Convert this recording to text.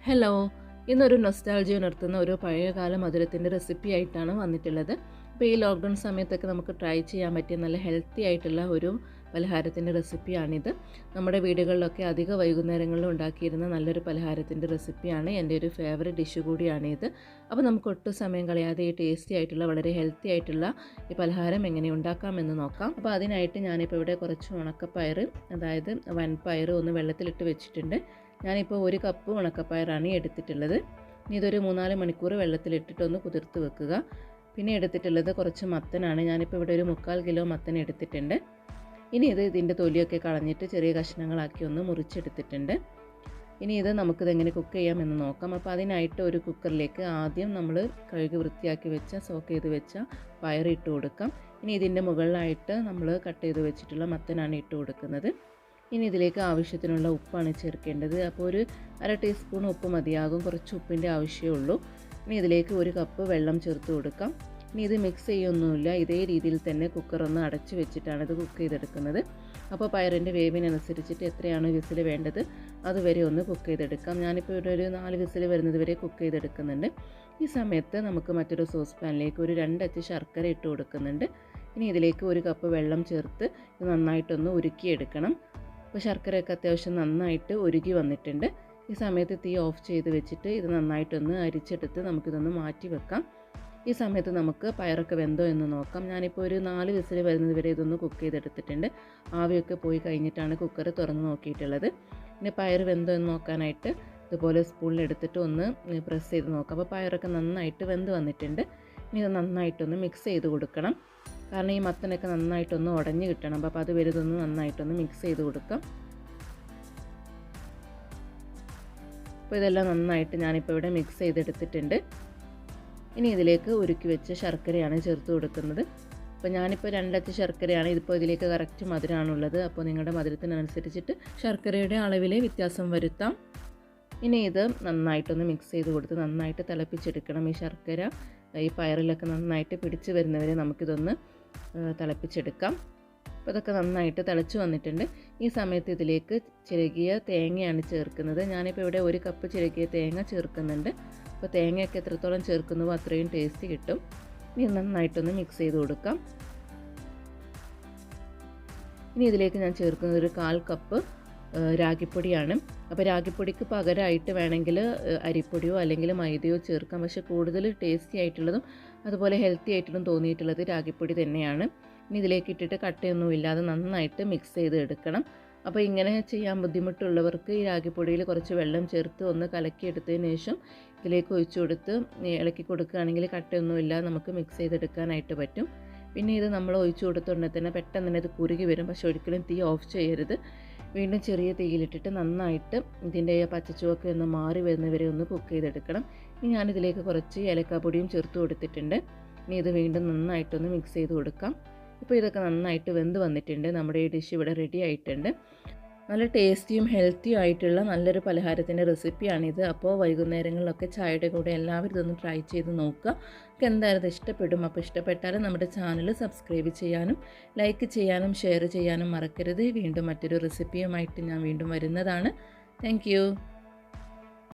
Hello, ഇന്നൊരു nostalgia ഉണർത്തുന്ന ഒരു പഴയകാല മധുരത്തിൻ്റെ റെസിപ്പി ആയിട്ടാണ് വന്നിട്ടുള്ളത്. അപ്പോൾ ഈ ലോക്ക്ഡൗൺ സമയത്തൊക്കെ നമുക്ക് ട്രൈ ചെയ്യാൻ പറ്റിയ നല്ല ഹെൽത്തി ആയിട്ടുള്ള ഒരു പലഹാരത്തിൻ്റെ റെസിപ്പിയാണിത്. നമ്മുടെ വീടുകളിലൊക്കെ അധിക വൈകുന്നേരങ്ങളിൽ ഉണ്ടാക്കിയിരുന്ന നല്ലൊരു പലഹാരത്തിൻ്റെ റെസിപ്പിയാണ്. എൻ്റെ ഒരു ഫേവറേറ്റ് ഡിഷ് കൂടിയാണിത്. അപ്പോൾ നമുക്ക് ഒട്ടും സമയം കളയാതെ ഈ ടേസ്റ്റി ആയിട്ടുള്ള വളരെ ഹെൽത്തി ആയിട്ടുള്ള ഈ പലഹാരം എങ്ങനെ ഉണ്ടാക്കാമെന്ന് നോക്കാം. അപ്പോൾ അതിനായിട്ട് ഞാനിപ്പോൾ ഇവിടെ കുറച്ച് ഉണക്കപ്പയർ, അതായത് വൻപയർ ഒന്ന് വെള്ളത്തിലിട്ട് വെച്ചിട്ടുണ്ട്. ഞാനിപ്പോൾ 1 കപ്പ് ഉണക്കപ്പയറാണ് എടുത്തിട്ടുള്ളത്. ഇനി ഇതൊരു 3-4 മണിക്കൂർ വെള്ളത്തിലിട്ടിട്ടൊന്ന് കുതിർത്ത് വെക്കുക. പിന്നെ എടുത്തിട്ടുള്ളത് കുറച്ച് മത്തനാണ്. ഞാനിപ്പോൾ ഇവിടെ ഒരു 3/4 കിലോ മത്തൻ എടുത്തിട്ടുണ്ട്. ഇനി ഇതിൻ്റെ തൊലിയൊക്കെ കളഞ്ഞിട്ട് ചെറിയ കഷ്ണങ്ങളാക്കി ഒന്ന് മുറിച്ചെടുത്തിട്ടുണ്ട്. ഇനി നമുക്കിതെങ്ങനെ കുക്ക് ചെയ്യാമെന്ന് നോക്കാം. അപ്പോൾ അതിനായിട്ട് ഒരു കുക്കറിലേക്ക് ആദ്യം നമ്മൾ കഴുകി വൃത്തിയാക്കി വെച്ച സോക്ക് ചെയ്ത് വെച്ച പയർ ഇട്ട് കൊടുക്കാം. ഇനി ഇതിൻ്റെ മുകളിലായിട്ട് നമ്മൾ കട്ട് ചെയ്ത് വെച്ചിട്ടുള്ള മത്തനാണ് ഇട്ട് കൊടുക്കുന്നത്. ഇനി ഇതിലേക്ക് ആവശ്യത്തിനുള്ള ഉപ്പാണ് ചേർക്കേണ്ടത്. അപ്പോൾ ഒരു 1/2 ടീസ്പൂൺ ഉപ്പ് മതിയാകും, കുറച്ച് ഉപ്പിൻ്റെ ആവശ്യമേ ഉള്ളൂ. ഇനി ഇതിലേക്ക് 1 കപ്പ് വെള്ളം ചേർത്ത് കൊടുക്കാം. ഇനി ഇത് മിക്സ് ചെയ്യൊന്നുമില്ല, ഇതേ രീതിയിൽ തന്നെ കുക്കറൊന്ന് അടച്ച് വെച്ചിട്ടാണ് ഇത് കുക്ക് ചെയ്തെടുക്കുന്നത്. അപ്പോൾ പയറിൻ്റെ വേവിനനുസരിച്ചിട്ട് എത്രയാണ് വിസിൽ വേണ്ടത് അതുവരെ ഒന്ന് കുക്ക് ചെയ്തെടുക്കാം. ഞാനിപ്പോൾ ഇവിടെ ഒരു 4 വിസിൽ വരുന്നത് വരെ കുക്ക് ചെയ്തെടുക്കുന്നുണ്ട്. ഈ സമയത്ത് നമുക്ക് മറ്റൊരു സോസ് പാനിലേക്ക് ഒരു 2 അച്ച് ശർക്കര ഇട്ട് കൊടുക്കുന്നുണ്ട്. ഇനി ഇതിലേക്ക് 1 കപ്പ് വെള്ളം ചേർത്ത് ഇത് നന്നായിട്ടൊന്ന് ഉരുക്കിയെടുക്കണം. അപ്പോൾ ശർക്കരയൊക്കെ അത്യാവശ്യം നന്നായിട്ട് ഉരുകി വന്നിട്ടുണ്ട്. ഈ സമയത്ത് തീ ഓഫ് ചെയ്ത് വെച്ചിട്ട് ഇത് നന്നായിട്ടൊന്ന് അരിച്ചെടുത്ത് നമുക്കിതൊന്ന് മാറ്റി വെക്കാം. ഈ സമയത്ത് നമുക്ക് പയറൊക്കെ വെന്തോ എന്ന് നോക്കാം. ഞാനിപ്പോൾ ഒരു 4 വിസിൽ വരുന്നത് വരെ ഇതൊന്ന് കുക്ക് ചെയ്തെടുത്തിട്ടുണ്ട്. ആവിയൊക്കെ പോയി കഴിഞ്ഞിട്ടാണ് കുക്കർ തുറന്ന് നോക്കിയിട്ടുള്ളത്. ഇനി പയർ വെന്തോ എന്ന് നോക്കാനായിട്ട് ഇതുപോലെ സ്പൂണിലെടുത്തിട്ട് ഒന്ന് പ്രസ് ചെയ്ത് നോക്കാം. അപ്പോൾ പയറൊക്കെ നന്നായിട്ട് വെന്ത് വന്നിട്ടുണ്ട്. ഇനി ഇത് നന്നായിട്ടൊന്ന് മിക്സ് ചെയ്ത് കൊടുക്കണം. കാരണം ഈ മത്തനൊക്കെ നന്നായിട്ടൊന്ന് ഉടഞ്ഞ് കിട്ടണം. അപ്പോൾ അത് വരുതൊന്ന് നന്നായിട്ടൊന്ന് മിക്സ് ചെയ്ത് കൊടുക്കാം. അപ്പോൾ ഇതെല്ലാം നന്നായിട്ട് ഞാനിപ്പോൾ ഇവിടെ മിക്സ് ചെയ്തെടുത്തിട്ടുണ്ട്. ഇനി ഇതിലേക്ക് ഉരുക്കി വെച്ച ശർക്കരയാണ് ചേർത്ത് കൊടുക്കുന്നത്. അപ്പോൾ ഞാനിപ്പോൾ 2 അച്ച് ശർക്കരയാണ്, ഇതിപ്പോൾ ഇതിലേക്ക് കറക്റ്റ് മധുരമാണുള്ളത്. അപ്പോൾ നിങ്ങളുടെ മധുരത്തിനനുസരിച്ചിട്ട് ശർക്കരയുടെ അളവിൽ വ്യത്യാസം വരുത്താം. ഇനി ഇത് നന്നായിട്ടൊന്ന് മിക്സ് ചെയ്ത് കൊടുത്ത് നന്നായിട്ട് തിളപ്പിച്ചെടുക്കണം. ഈ ശർക്കര ഈ പയറിലൊക്കെ നന്നായിട്ട് പിടിച്ച് വരുന്നവരെ നമുക്കിതൊന്ന് തിളപ്പിച്ചെടുക്കാം. അപ്പോൾ ഇതൊക്കെ നന്നായിട്ട് തിളച്ച് വന്നിട്ടുണ്ട്. ഈ സമയത്ത് ഇതിലേക്ക് ചിരകിയ തേങ്ങയാണ് ചേർക്കുന്നത്. ഞാനിപ്പോൾ ഇവിടെ 1 കപ്പ് ചിരകിയ തേങ്ങ ചേർക്കുന്നുണ്ട്. അപ്പോൾ തേങ്ങയൊക്കെ എത്രത്തോളം ചേർക്കുന്നുവോ അത്രയും ടേസ്റ്റ് കിട്ടും. ഇനി നന്നായിട്ടൊന്ന് മിക്സ് ചെയ്ത് കൊടുക്കാം. ഇനി ഇതിലേക്ക് ഞാൻ ചേർക്കുന്നത് ഒരു 1/4 കപ്പ് രാഗിപ്പൊടിയാണ്. അപ്പോൾ രാഗിപ്പൊടിക്ക് പകരമായിട്ട് വേണമെങ്കിൽ അരിപ്പൊടിയോ അല്ലെങ്കിൽ മൈദയോ ചേർക്കാം. പക്ഷേ കൂടുതൽ ടേസ്റ്റി ആയിട്ടുള്ളതും അതുപോലെ ഹെൽത്തി ആയിട്ടുള്ളതും തോന്നിയിട്ടുള്ളത് രാഗിപ്പൊടി തന്നെയാണ്. ഇനി ഇതിലേക്ക് ഇട്ടിട്ട് കട്ടയൊന്നും ഇല്ലാതെ നന്നായിട്ട് മിക്സ് ചെയ്ത് എടുക്കണം. അപ്പോൾ ഇങ്ങനെ ചെയ്യാൻ ബുദ്ധിമുട്ടുള്ളവർക്ക് ഈ രാഗിപ്പൊടിയിൽ കുറച്ച് വെള്ളം ചേർത്ത് ഒന്ന് കലക്കിയെടുത്തതിന് ശേഷം ഇതിലേക്ക് ഒഴിച്ചു കൊടുത്ത് ഇളക്കി കൊടുക്കുകയാണെങ്കിൽ കട്ടയൊന്നും ഇല്ലാതെ നമുക്ക് മിക്സ് ചെയ്തെടുക്കാനായിട്ട് പറ്റും. പിന്നെ ഇത് നമ്മൾ ഒഴിച്ചു കൊടുത്തുകൊണ്ട് തന്നെ പെട്ടെന്ന് തന്നെ ഇത് കുറുകി വരും. പക്ഷേ ഒരിക്കലും തീ ഓഫ് ചെയ്യരുത്. വീണ്ടും ചെറിയ തീയിലിട്ടിട്ട് നന്നായിട്ട് ഇതിൻ്റെ പച്ചച്ചുവക്ക് ഒന്ന് മാറി വരുന്നവരെ ഒന്ന് കുക്ക് ചെയ്തെടുക്കണം. ഇനി ഞാനിതിലേക്ക് കുറച്ച് ഏലക്കാപ്പൊടിയും ചേർത്ത് കൊടുത്തിട്ടുണ്ട്. ഇനി ഇത് വീണ്ടും നന്നായിട്ടൊന്ന് മിക്സ് ചെയ്ത് കൊടുക്കാം. ഇപ്പോൾ ഇതൊക്കെ നന്നായിട്ട് വെന്ത് വന്നിട്ടുണ്ട്. നമ്മുടെ ഈ ഡിഷ് ഇവിടെ റെഡി ആയിട്ടുണ്ട്. നല്ല ടേസ്റ്റിയും ഹെൽത്തിയും ആയിട്ടുള്ള നല്ലൊരു പലഹാരത്തിൻ്റെ റെസിപ്പിയാണിത്. അപ്പോൾ വൈകുന്നേരങ്ങളിലൊക്കെ ചായയുടെ കൂടെ എല്ലാവരും ഇതൊന്ന് ട്രൈ ചെയ്ത് നോക്കുക. നമുക്ക് എന്തായാലും ഇത് അപ്പോൾ ഇഷ്ടപ്പെട്ടാൽ നമ്മുടെ ചാനൽ സബ്സ്ക്രൈബ് ചെയ്യാനും ലൈക്ക് ചെയ്യാനും ഷെയർ ചെയ്യാനും മറക്കരുത്. വീണ്ടും മറ്റൊരു റെസിപ്പിയുമായിട്ട് ഞാൻ വീണ്ടും വരുന്നതാണ്. താങ്ക്